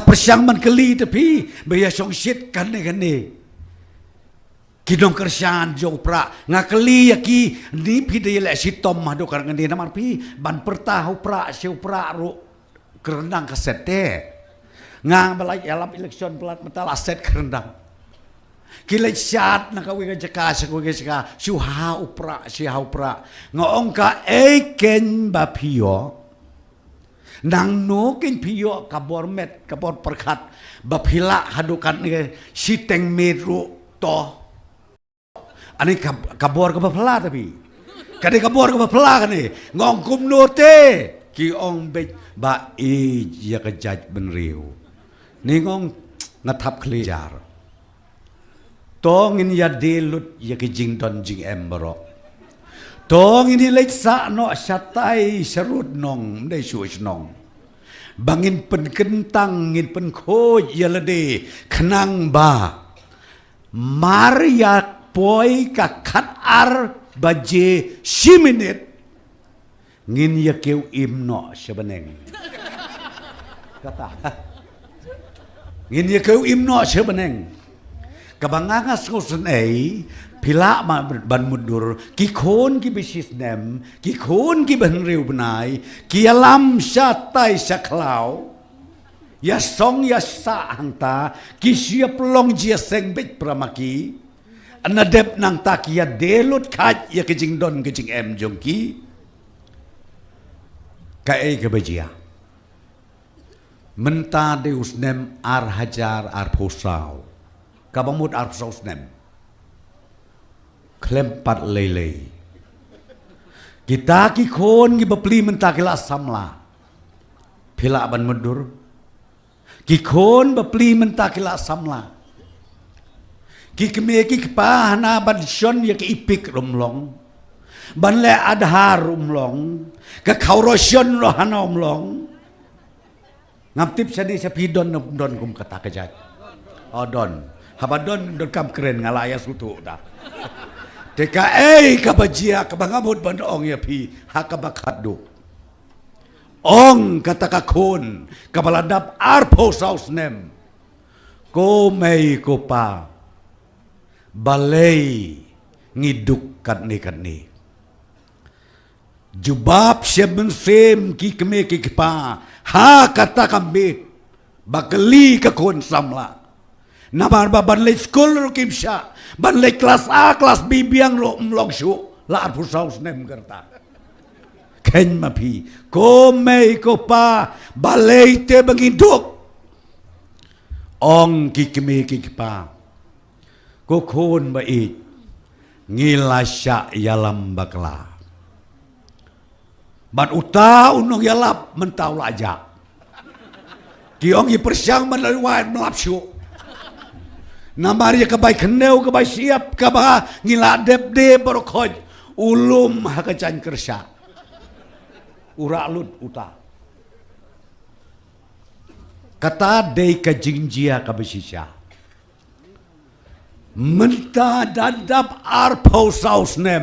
persiang man keli tapi baya song shit kan ni kidong kersian jauh pra ngakeli yaki ni pi de le sitom madu kan ngani namar pi ban pertahu pra siu pra ru kerendang kasete ngang balai alam election pelat metal aset kerendang kilai syat nak kawi jeka sekwi jeka siu ha upra si ha upra ngong ka ken bapio nang no kin pio kabor met kabor perkat bapila hadukan ni siteng meru to ani kabor ka bapla tapi kade kabor ka bapla kan ni ngong kumno te ki ong be ba e ya ka jaj ben riu ni ngong ngathap khlijar tong in ya delut ya ki jing don jing embro tong ini lek sa no satai serut nong dai suis nong bangin pen kentang ngin pen ko ya lede khnang ba maria poi ka khat ar baje 10 minit ngin ya keu imno sebeneng kata ngin ya keu imno sebeneng kabangangas ngosen ai pila ma ban mudur ki khon ki bisis nem ki khon ki ban riu benai ki alam satai saklau ya song ya sa hangta ki siap long jia seng bet pramaki anadep nang takia delut kaj ya kejing don kejing em jongki kai kebajia menta deus nem ar hajar ar posau kabamut ar posau nem klempat lele kita ki khon ki bapli menta kila samla pila ban medur ki khon bapli menta kila samla ki keme ki pa na ban shon ya ki ipik rumlong ban le adhar rumlong ka khaurosion ro hanomlong ngaptip sadi sapidon don kum kata kejat odon habadon don kam keren ngalaya sutu dah teka kabajia kabangamut ban ong ya pi hakabakadu ong kata kakun kabaladap arpo saus nem ko mei ko pa balai ngiduk kat ni jubab sieben sem ki keme ki pa ha kata kambit bakali ka kon samla nabar baban le school ro kimsha ban le kelas A kelas B biang ro mlong shu la pu saus nem kerta ken mapi ko mei ko pa balai te bangiduk ong ki keme ki pa ko khon ba it ngilasya yalam bakla ban uta unong yalap mentau laja kiong i persiang melalui melap syu namari ka bai khneu ka bai siap ka ba ngila dep de barokoj ulum hakacan kersa ura lut uta kata dei ka jingjia ka besisya menta dadap arpau saus nem